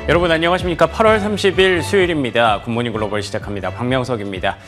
여러분 안녕하십니까. 8월 30일 수요일입니다. 굿모닝 글로벌 시작합니다. 박명석입니다.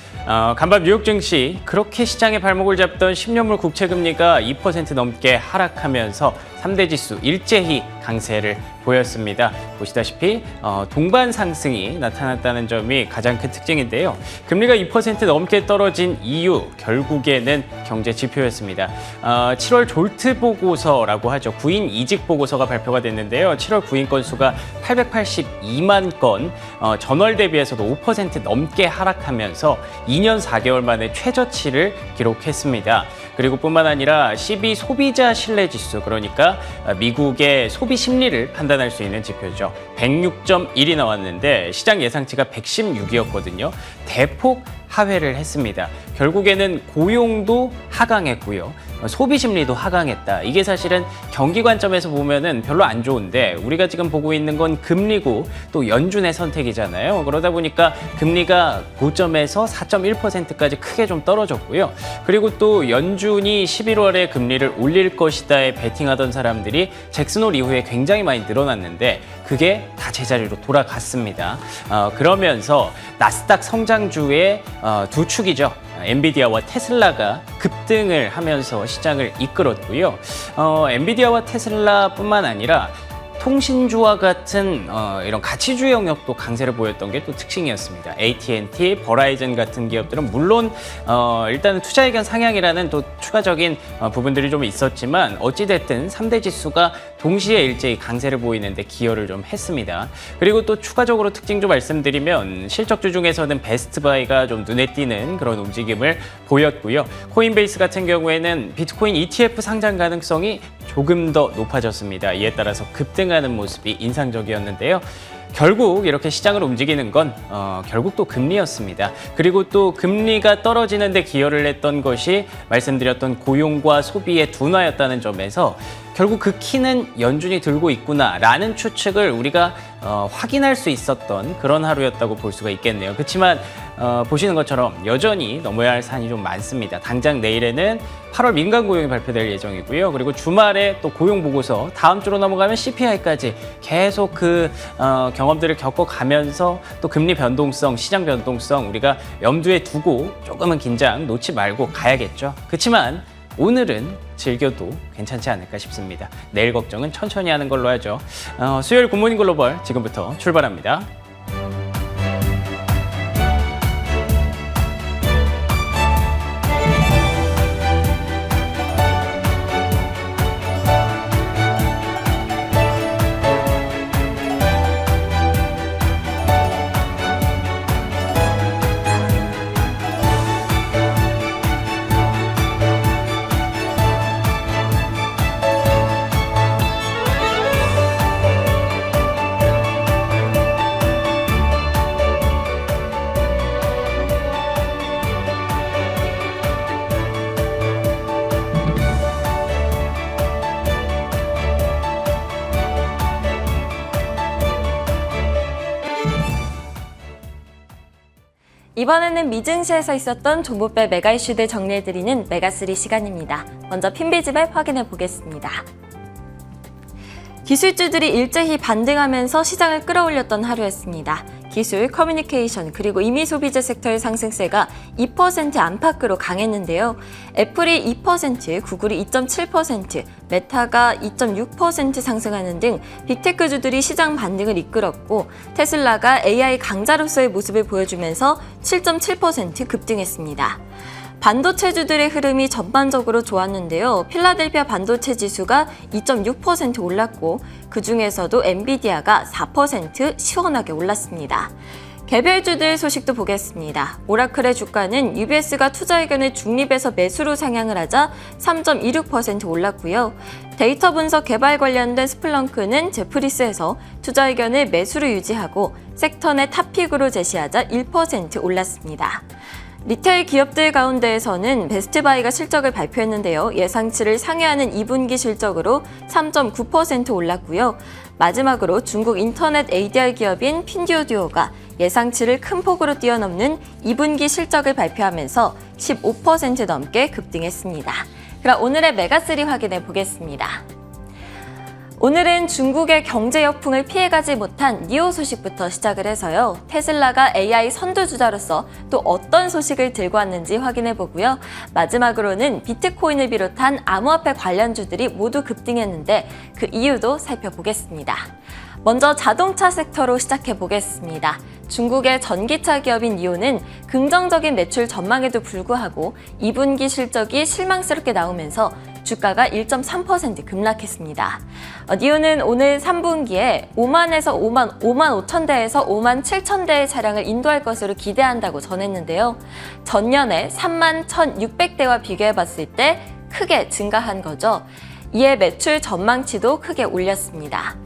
간밤 뉴욕 증시 그렇게 시장의 발목을 잡던 10년물 국채금리가 2% 넘게 하락하면서 3대 지수 일제히 강세를 보였습니다. 보시다시피 동반 상승이 나타났다는 점이 가장 큰 특징인데요. 금리가 2% 넘게 떨어진 이유 결국에는 경제 지표였습니다. 7월 졸트 보고서라고 하죠. 구인 이직 보고서가 발표가 됐는데요. 7월 구인 건수가 882만 건, 전월 대비해서도 5% 넘게 하락하면서 2년 4개월 만에 최저치를 기록했습니다. 그리고 뿐만 아니라 CB 소비자 신뢰 지수, 그러니까 미국의 소비 심리를 판단할 수 있는 지표죠. 106.1이 나왔는데 시장 예상치가 116이었거든요. 대폭 하회를 했습니다. 결국에는 고용도 하강했고요. 소비 심리도 하강했다. 이게 사실은 경기 관점에서 보면은 별로 안 좋은데 우리가 지금 보고 있는 건 금리고 또 연준의 선택이잖아요. 그러다 보니까 금리가 고점에서 4.1%까지 크게 좀 떨어졌고요. 그리고 또 연준이 11월에 금리를 올릴 것이다에 베팅하던 사람들이 잭슨홀 이후에 굉장히 많이 늘어났는데 그게 다 제자리로 돌아갔습니다. 그러면서 나스닥 성장주의 두 축이죠. 엔비디아와 테슬라가 급등을 하면서 시장을 이끌었고요. 엔비디아와 테슬라뿐만 아니라 통신주와 같은 이런 가치주 영역도 강세를 보였던 게 또 특징이었습니다. AT&T, 버라이즌 같은 기업들은 물론 일단은 투자 의견 상향이라는 또 추가적인 부분들이 좀 있었지만 어찌됐든 3대 지수가 동시에 일제히 강세를 보이는데 기여를 좀 했습니다. 그리고 또 추가적으로 특징 좀 말씀드리면 실적주 중에서는 베스트바이가 좀 눈에 띄는 그런 움직임을 보였고요. 코인베이스 같은 경우에는 비트코인 ETF 상장 가능성이 조금 더 높아졌습니다. 이에 따라서 급등하는 모습이 인상적이었는데요. 결국 이렇게 시장을 움직이는 건 결국 또 금리였습니다. 그리고 또 금리가 떨어지는 데 기여를 했던 것이 말씀드렸던 고용과 소비의 둔화였다는 점에서 결국 그 키는 연준이 들고 있구나라는 추측을 우리가 확인할 수 있었던 그런 하루였다고 볼 수가 있겠네요. 그렇지만 보시는 것처럼 여전히 넘어야 할 산이 좀 많습니다. 당장 내일에는 8월 민간 고용이 발표될 예정이고요. 그리고 주말에 또 고용 보고서, 다음 주로 넘어가면 CPI까지 계속 그 경험들을 겪어가면서 또 금리 변동성, 시장 변동성 우리가 염두에 두고 조금은 긴장 놓지 말고 가야겠죠. 그렇지만 오늘은 즐겨도 괜찮지 않을까 싶습니다. 내일 걱정은 천천히 하는 걸로 하죠. 수요일 굿모닝 글로벌 지금부터 출발합니다. 이번에는 미증시에서 있었던 종목별 메가 이슈들 정리해드리는 메가3 시간입니다. 먼저 핀비즈맵 확인해 보겠습니다. 기술주들이 일제히 반등하면서 시장을 끌어올렸던 하루였습니다. 기술, 커뮤니케이션, 그리고 임의 소비재 섹터의 상승세가 2% 안팎으로 강했는데요. 애플이 2%, 구글이 2.7%, 메타가 2.6% 상승하는 등 빅테크주들이 시장 반등을 이끌었고 테슬라가 AI 강자로서의 모습을 보여주면서 7.7% 급등했습니다. 반도체주들의 흐름이 전반적으로 좋았는데요. 필라델피아 반도체 지수가 2.6% 올랐고 그중에서도 엔비디아가 4% 시원하게 올랐습니다. 개별주들 소식도 보겠습니다. 오라클의 주가는 UBS가 투자 의견을 중립에서 매수로 상향을 하자 3.26% 올랐고요. 데이터 분석 개발 관련된 스플렁크는 제프리스에서 투자 의견을 매수로 유지하고 섹터 내 탑픽으로 제시하자 1% 올랐습니다. 리테일 기업들 가운데에서는 베스트바이가 실적을 발표했는데요. 예상치를 상회하는 2분기 실적으로 3.9% 올랐고요. 마지막으로 중국 인터넷 ADR 기업인 핀듀오듀오가 예상치를 큰 폭으로 뛰어넘는 2분기 실적을 발표하면서 15% 넘게 급등했습니다. 그럼 오늘의 메가3 확인해 보겠습니다. 오늘은 중국의 경제 역풍을 피해가지 못한 니오 소식부터 시작을 해서요. 테슬라가 AI 선두주자로서 또 어떤 소식을 들고 왔는지 확인해 보고요. 마지막으로는 비트코인을 비롯한 암호화폐 관련주들이 모두 급등했는데 그 이유도 살펴보겠습니다. 먼저 자동차 섹터로 시작해 보겠습니다. 중국의 전기차 기업인 니오는 긍정적인 매출 전망에도 불구하고 2분기 실적이 실망스럽게 나오면서 주가가 1.3% 급락했습니다. 니오는 오늘 3분기에 5만에서 5만 5천 대에서 5만 7천 대의 차량을 인도할 것으로 기대한다고 전했는데요. 전년에 3만 1,600대와 비교해 봤을 때 크게 증가한 거죠. 이에 매출 전망치도 크게 올렸습니다.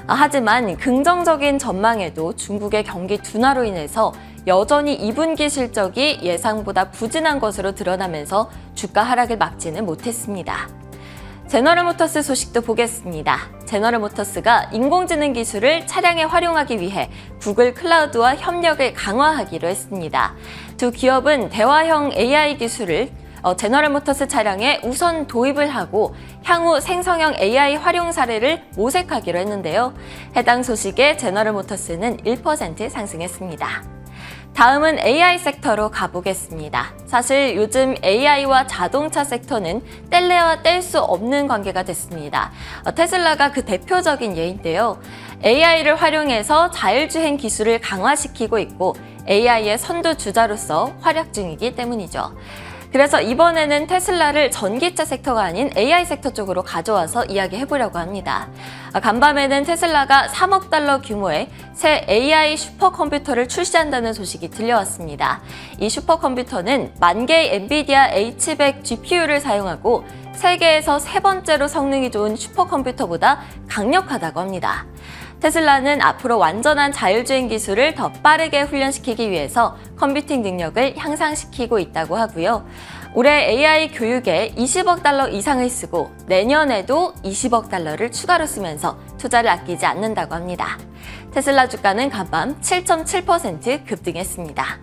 하지만 긍정적인 전망에도 중국의 경기 둔화로 인해서 여전히 2분기 실적이 예상보다 부진한 것으로 드러나면서 주가 하락을 막지는 못했습니다. 제너럴모터스 소식도 보겠습니다. 제너럴모터스가 인공지능 기술을 차량에 활용하기 위해 구글 클라우드와 협력을 강화하기로 했습니다. 두 기업은 대화형 AI 기술을 제너럴모터스 차량에 우선 도입을 하고 향후 생성형 AI 활용 사례를 모색하기로 했는데요. 해당 소식에 제너럴모터스는 1% 상승했습니다. 다음은 AI 섹터로 가보겠습니다. 사실 요즘 AI와 자동차 섹터는 뗄래야 뗄 수 없는 관계가 됐습니다. 테슬라가 그 대표적인 예인데요. AI를 활용해서 자율주행 기술을 강화시키고 있고 AI의 선두주자로서 활약 중이기 때문이죠. 그래서 이번에는 테슬라를 전기차 섹터가 아닌 AI 섹터 쪽으로 가져와서 이야기해보려고 합니다. 간밤에는 테슬라가 3억 달러 규모의 새 AI 슈퍼컴퓨터를 출시한다는 소식이 들려왔습니다. 이 슈퍼컴퓨터는 만 개의 엔비디아 H100 GPU를 사용하고 세계에서 세 번째로 성능이 좋은 슈퍼컴퓨터보다 강력하다고 합니다. 테슬라는 앞으로 완전한 자율주행 기술을 더 빠르게 훈련시키기 위해서 컴퓨팅 능력을 향상시키고 있다고 하고요. 올해 AI 교육에 20억 달러 이상을 쓰고 내년에도 20억 달러를 추가로 쓰면서 투자를 아끼지 않는다고 합니다. 테슬라 주가는 간밤 7.7% 급등했습니다.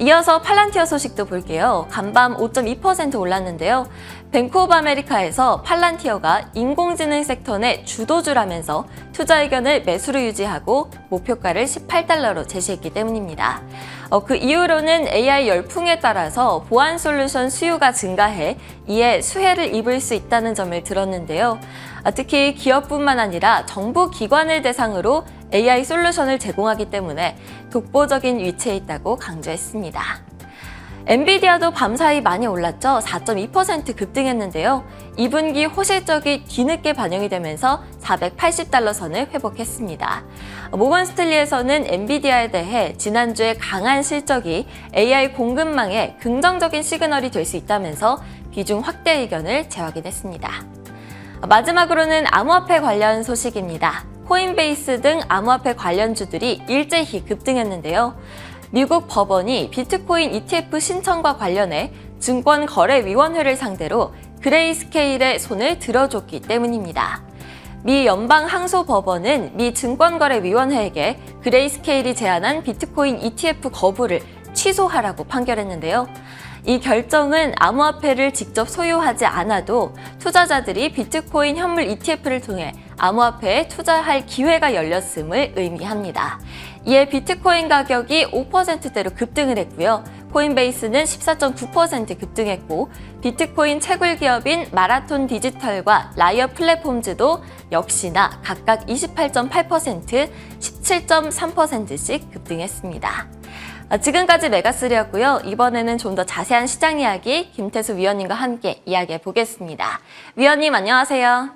이어서 팔란티어 소식도 볼게요. 간밤 5.2% 올랐는데요. 뱅크 오브 아메리카에서 팔란티어가 인공지능 섹터 내 주도주라면서 투자 의견을 매수로 유지하고 목표가를 18달러로 제시했기 때문입니다. 그 이후로는 AI 열풍에 따라서 보안 솔루션 수요가 증가해 이에 수혜를 입을 수 있다는 점을 들었는데요. 특히 기업뿐만 아니라 정부 기관을 대상으로 AI 솔루션을 제공하기 때문에 독보적인 위치에 있다고 강조했습니다. 엔비디아도 밤사이 많이 올랐죠. 4.2% 급등했는데요. 2분기 호실적이 뒤늦게 반영이 되면서 480달러 선을 회복했습니다. 모건 스탠리에서는 엔비디아에 대해 지난주에 강한 실적이 AI 공급망에 긍정적인 시그널이 될 수 있다면서 비중 확대 의견을 재확인했습니다. 마지막으로는 암호화폐 관련 소식입니다. 코인베이스 등 암호화폐 관련주들이 일제히 급등했는데요. 미국 법원이 비트코인 ETF 신청과 관련해 증권거래위원회를 상대로 그레이스케일의 손을 들어줬기 때문입니다. 미 연방항소법원은 미 증권거래위원회에게 그레이스케일이 제안한 비트코인 ETF 거부를 취소하라고 판결했는데요. 이 결정은 암호화폐를 직접 소유하지 않아도 투자자들이 비트코인 현물 ETF를 통해 암호화폐에 투자할 기회가 열렸음을 의미합니다. 이에 비트코인 가격이 5%대로 급등을 했고요. 코인베이스는 14.9% 급등했고 비트코인 채굴 기업인 마라톤 디지털과 라이어 플랫폼즈도 역시나 각각 28.8%, 17.3%씩 급등했습니다. 지금까지 메가3였고요. 이번에는 좀 더 자세한 시장 이야기 김태수 위원님과 함께 이야기해 보겠습니다. 위원님 안녕하세요.